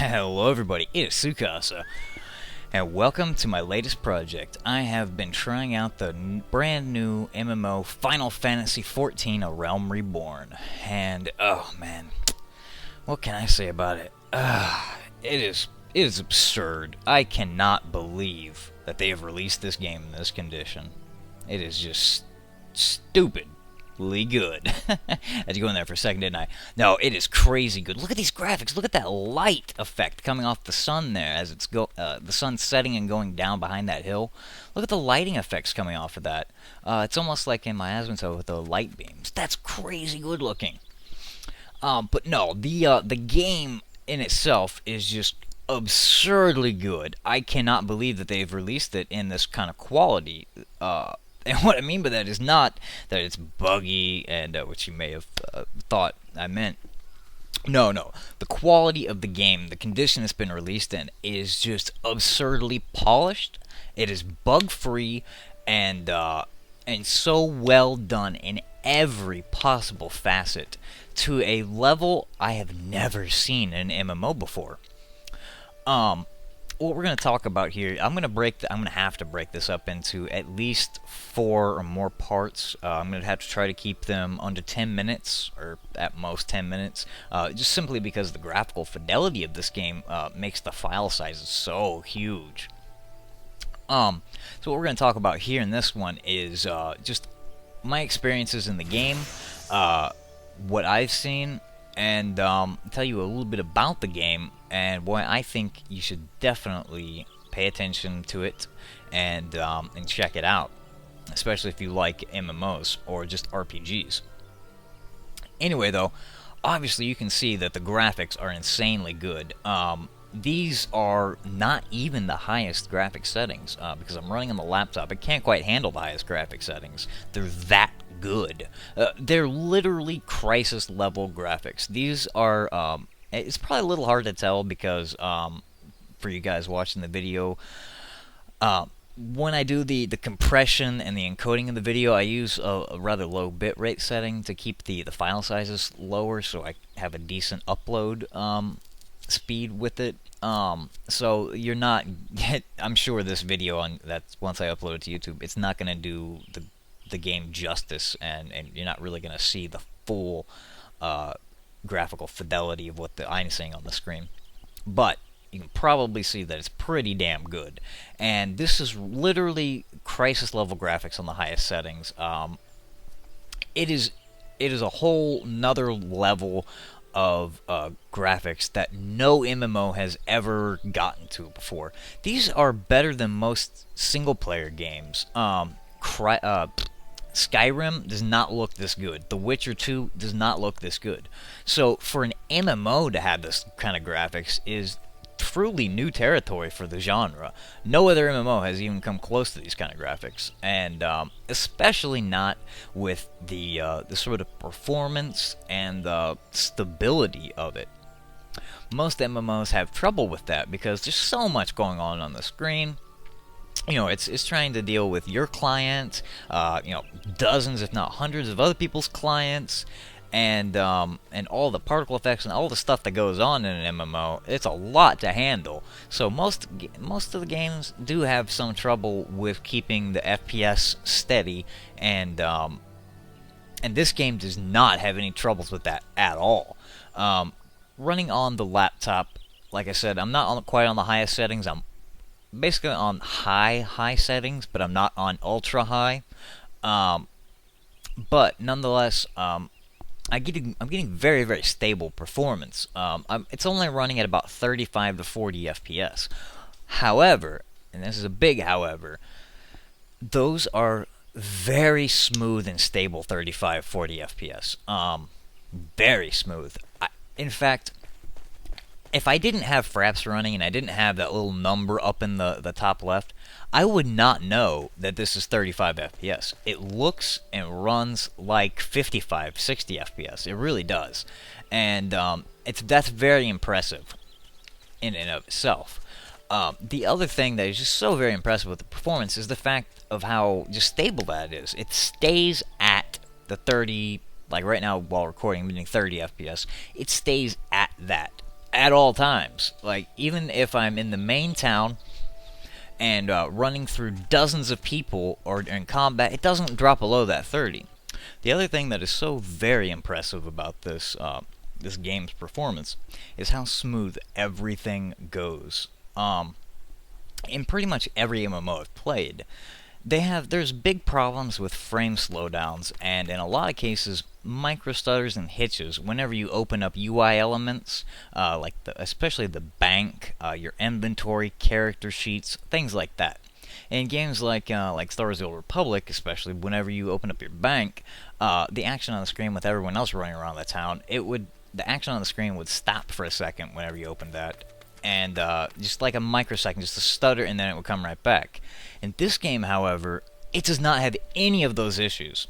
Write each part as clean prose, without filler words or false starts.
Hello everybody, it is Sukasa, and welcome to my latest project. I have been trying out the brand new MMO Final Fantasy XIV: A Realm Reborn, and oh man, what can I say about it? It is absurd. I cannot believe that they have released this game in this condition. It is just stupidly good. I had to go in there for a second, didn't I? No, it is crazy good. Look at these graphics. Look at that light effect coming off the sun there as it's the sun setting and going down behind that hill. Look at the lighting effects coming off of that. It's almost like in Miasma with the light beams. That's crazy good looking. But no, the game in itself is just absurdly good. I cannot believe that they've released it in this kind of quality. And what I mean by that is not that it's buggy, and which you may have thought I meant. No. The quality of the game, the condition it's been released in, is just absurdly polished. It is bug-free and so well done in every possible facet to a level I have never seen in an MMO before. What we're going to talk about here, I'm going to have to break this up into at least 4 or more parts. I'm going to have to try to keep them under 10 minutes, or at most 10 minutes, just simply because the graphical fidelity of this game makes the file sizes so huge. So what we're going to talk about here in this one is just my experiences in the game, what I've seen, and tell you a little bit about the game and why I think you should definitely pay attention to it and check it out, especially if you like MMOs or just RPGs. Anyway, though, obviously you can see that the graphics are insanely good. These are not even the highest graphic settings because I'm running on the laptop. It can't quite handle the highest graphic settings. They're that good. They're literally crisis level graphics. These are it's probably a little hard to tell because for you guys watching the video, when I do the compression and the encoding of the video, I use a rather low bitrate setting to keep the file sizes lower so I have a decent upload speed with it. So you're not I'm sure this video that's once I upload it to YouTube, it's not going to do the game justice, and you're not really going to see the full graphical fidelity of what I'm seeing on the screen. But you can probably see that it's pretty damn good. And this is literally crisis level graphics on the highest settings. It is a whole nother level of graphics that no MMO has ever gotten to before. These are better than most single-player games. Skyrim does not look this good. The Witcher 2 does not look this good. So for an MMO to have this kind of graphics is truly new territory for the genre. No other MMO has even come close to these kind of graphics, and especially not with the sort of performance and the stability of it. Most MMOs have trouble with that because there's so much going on the screen. You know, it's trying to deal with your client, dozens if not hundreds of other people's clients, and all the particle effects and all the stuff that goes on in an MMO. It's a lot to handle. So most of the games do have some trouble with keeping the FPS steady, and this game does not have any troubles with that at all. Running on the laptop, like I said, I'm not quite on the highest settings. I'm basically on high settings, but I'm not on ultra high. But nonetheless, I'm getting very, very stable performance. It's only running at about 35 to 40 FPS. However, and this is a big however, those are very smooth and stable 35, 40 FPS. Very smooth. In fact, if I didn't have Fraps running and I didn't have that little number up in the top left, I would not know that this is 35 FPS. It looks and runs like 55, 60 FPS. It really does. And that's very impressive in and of itself. The other thing that is just so very impressive with the performance is the fact of how just stable that is. It stays at the 30, like right now while recording, I'm doing 30 FPS. It stays at that. at all times. Like, even if I'm in the main town and running through dozens of people or in combat, it doesn't drop below that 30. The other thing that is so very impressive about this game's performance is how smooth everything goes. In pretty much every MMO I've played, there's big problems with frame slowdowns, and in a lot of cases, micro stutters and hitches whenever you open up UI elements, like especially the bank, your inventory, character sheets, things like that. In games like Star Wars: The Old Republic, especially whenever you open up your bank, the action on the screen with everyone else running around the town, the action on the screen would stop for a second whenever you opened that, and just like a microsecond, just a stutter, and then it would come right back. In this game, however, it does not have any of those issues.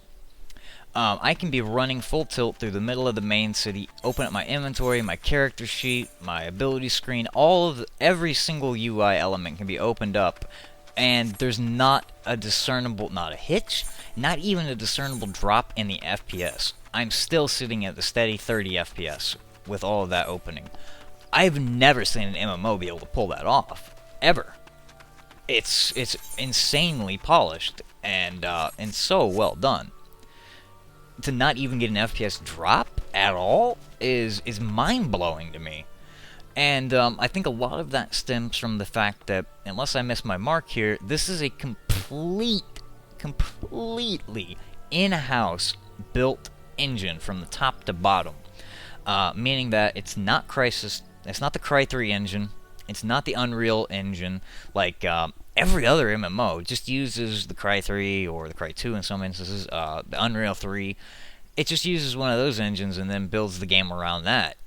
I can be running full tilt through the middle of the main city, open up my inventory, my character sheet, my ability screen, every single UI element can be opened up, and there's not a hitch, not even a discernible drop in the FPS. I'm still sitting at the steady 30 FPS with all of that opening. I've never seen an MMO be able to pull that off, ever. It's insanely polished and so well done. To not even get an FPS drop at all is mind-blowing to me. And I think a lot of that stems from the fact that, unless I miss my mark here, this is a completely in-house built engine from the top to bottom. Meaning that it's not the Cry 3 engine, it's not the Unreal engine, like every other MMO just uses the Cry 3 or the Cry 2 in some instances, the Unreal 3. It just uses one of those engines and then builds the game around that.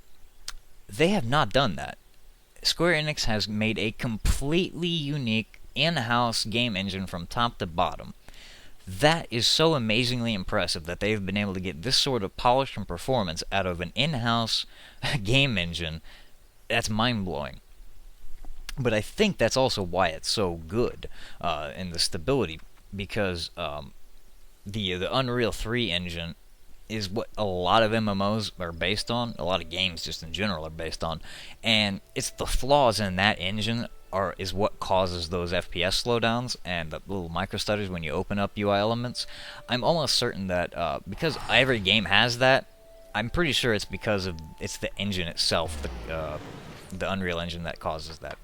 They have not done that. Square Enix has made a completely unique in-house game engine from top to bottom. That is so amazingly impressive that they've been able to get this sort of polish and performance out of an in-house game engine. That's mind-blowing. But I think that's also why it's so good in the stability, because the Unreal 3 engine is what a lot of MMOs are based on, a lot of games just in general are based on, and it's the flaws in that engine is what causes those FPS slowdowns and the little micro stutters when you open up UI elements. I'm almost certain that because every game has that, I'm pretty sure it's because it's the engine itself, the Unreal Engine, that causes that.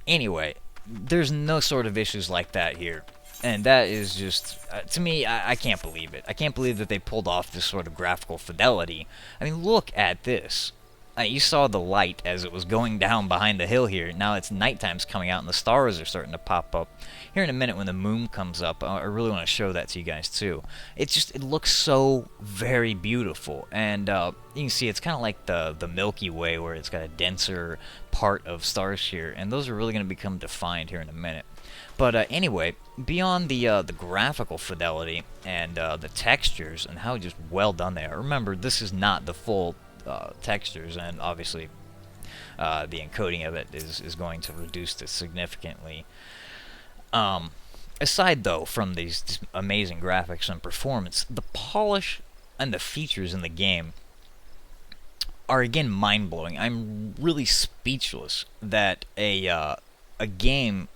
Anyway, there's no sort of issues like that here. And that is just, to me, I can't believe it. I can't believe that they pulled off this sort of graphical fidelity. I mean, look at this. You saw the light as it was going down behind the hill here. Now it's nighttime's coming out and the stars are starting to pop up. Here in a minute when the moon comes up, I really want to show that to you guys too. It looks so very beautiful. And you can see it's kind of like the Milky Way, where it's got a denser part of stars here. And those are really going to become defined here in a minute. But anyway, beyond the graphical fidelity and the textures and how just well done they are. Remember, this is not the full textures, and obviously the encoding of it is going to reduce this significantly. Aside, though, from these amazing graphics and performance, the polish and the features in the game are, again, mind-blowing. I'm really speechless that a game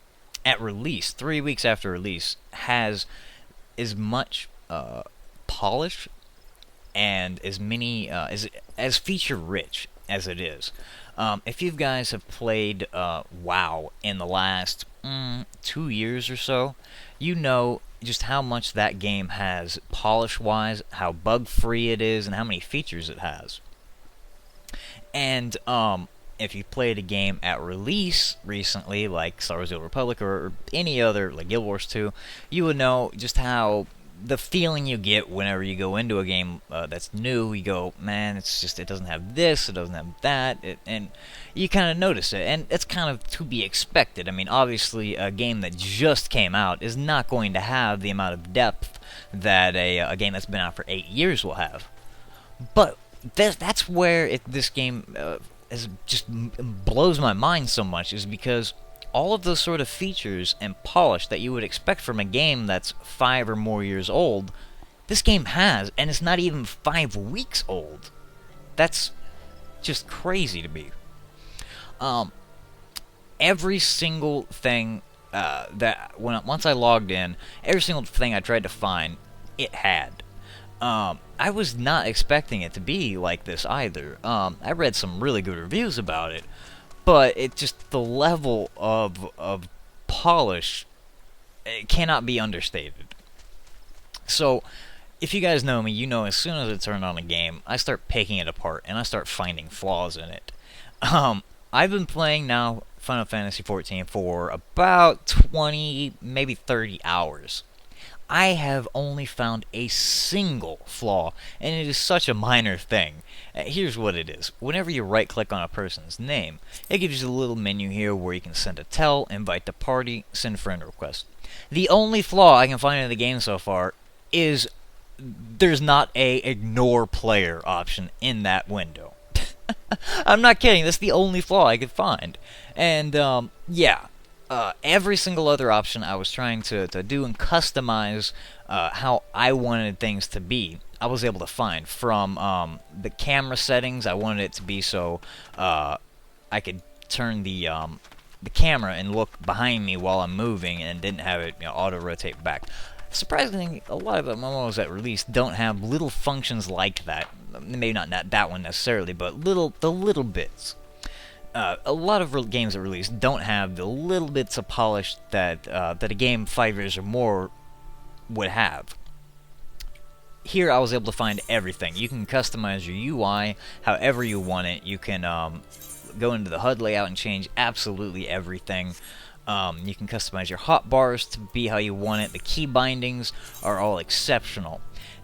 at release, 3 weeks after release, has as much polish and as many as feature-rich as it is. If you guys have played WoW in the last 2 years or so, you know just how much that game has polish-wise, how bug-free it is, and how many features it has. And if you played a game at release recently, like Star Wars: The Old Republic or any other, like Guild Wars 2, you would know just how the feeling you get whenever you go into a game that's new. You go, man, it doesn't have this, it doesn't have that, and you kind of notice it, and it's kind of to be expected. I mean, obviously, a game that just came out is not going to have the amount of depth that a game that's been out for 8 years will have. But that's where this game just blows my mind so much, is because all of those sort of features and polish that you would expect from a game that's 5 or more years old, this game has, and it's not even 5 weeks old. That's just crazy to me. Um, every single thing once I logged in, every single thing I tried to find, it had. I was not expecting it to be like this either. I read some really good reviews about it, but it just the level of polish, it cannot be understated. So, if you guys know me, you know as soon as I turn on a game, I start picking it apart and I start finding flaws in it. I've been playing now Final Fantasy XIV for about 20, maybe 30 hours. I have only found a single flaw, and it is such a minor thing. Here's what it is. Whenever you right-click on a person's name, it gives you a little menu here where you can send a tell, invite to party, send friend request. The only flaw I can find in the game so far is there's not a ignore player option in that window. I'm not kidding. That's the only flaw I could find. And, yeah. Every single other option I was trying to do and customize how I wanted things to be, I was able to find. From the camera settings, I wanted it to be so I could turn the camera and look behind me while I'm moving and didn't have it auto-rotate back. Surprisingly, a lot of the MMOs that release don't have little functions like that. Maybe not that one necessarily, but the little bits. A lot of games that release don't have the little bits of polish that a game 5 years or more would have. Here, I was able to find everything. You can customize your UI however you want it. You can go into the HUD layout and change absolutely everything. You can customize your hotbars to be how you want it. The key bindings are all exceptional.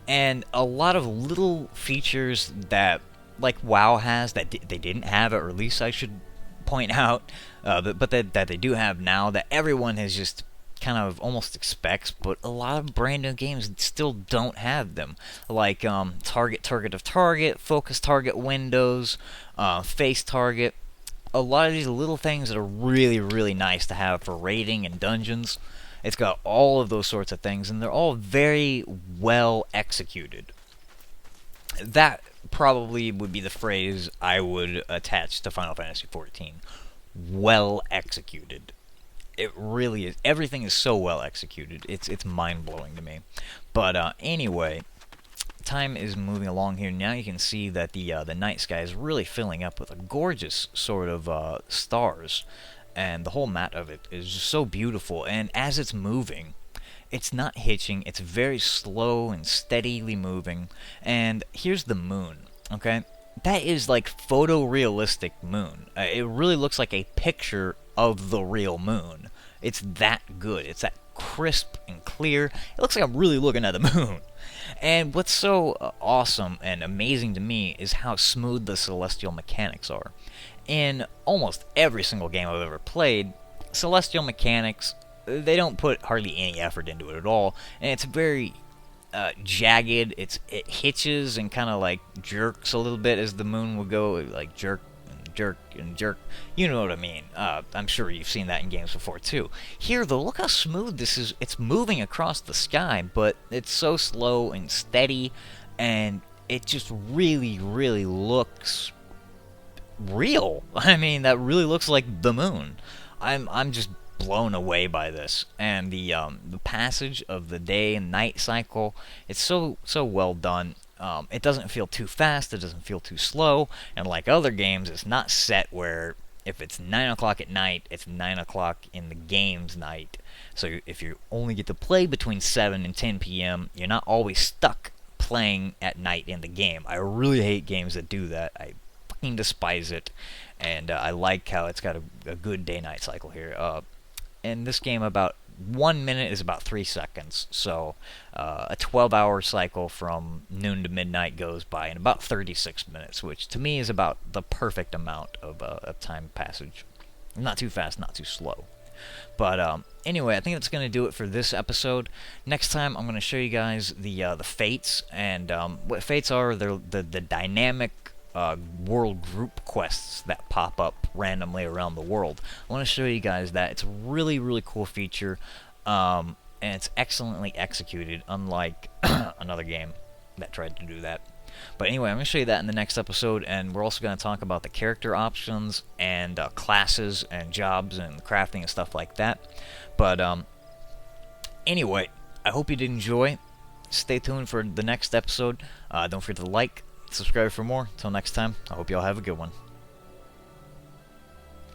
And a lot of little features that, like WoW has, that they didn't have at release, I should point out, but that they do have now, that everyone has just kind of almost expects, but a lot of brand new games still don't have them. Like target of target, focus target windows, face target. A lot of these little things that are really, really nice to have for raiding and dungeons. It's got all of those sorts of things, and they're all very well executed. That probably would be the phrase I would attach to Final Fantasy XIV. Well executed. It really is. Everything is so well executed. It's mind-blowing to me. But anyway, time is moving along here. Now you can see that the night sky is really filling up with a gorgeous sort of stars, and the whole map of it is just so beautiful. And as it's moving, it's not hitching. It's very slow and steadily moving. And here's the moon. Okay, that is like photorealistic moon. It really looks like a picture of the real moon. It's that good. It's that crisp and clear. It looks like I'm really looking at the moon. And what's so awesome and amazing to me is how smooth the celestial mechanics are. In almost every single game I've ever played, celestial mechanics, they don't put hardly any effort into it at all, and it's very jagged. It hitches and kind of like jerks a little bit as the moon will go, like jerk and jerk and jerk. You know what I mean. I'm sure you've seen that in games before too. Here though, look how smooth this is. It's moving across the sky, but it's so slow and steady, and it just really, really looks real. I mean, that really looks like the moon. I'm just blown away by this, and the passage of the day and night cycle, it's so well done. It doesn't feel too fast, it doesn't feel too slow, and like other games, it's not set where if it's 9 o'clock at night, it's 9 o'clock in the game's night. So if you only get to play between 7 and 10 p.m., you're not always stuck playing at night in the game. I really hate games that do that. I fucking despise it, and I like how it's got a good day-night cycle here. In this game, about 1 minute is about 3 seconds, so a 12-hour cycle from noon to midnight goes by in about 36 minutes, which to me is about the perfect amount of time passage. Not too fast, not too slow. But anyway, I think that's going to do it for this episode. Next time, I'm going to show you guys the fates, and what fates are. They're the dynamic world group quests that pop up randomly around the world. I want to show you guys that. It's a really, really cool feature, and it's excellently executed, unlike another game that tried to do that. But anyway, I'm going to show you that in the next episode, and we're also going to talk about the character options and classes and jobs and crafting and stuff like that. But anyway, I hope you did enjoy. Stay tuned for the next episode. Don't forget to like, subscribe for more. Until next time, I hope you all have a good one.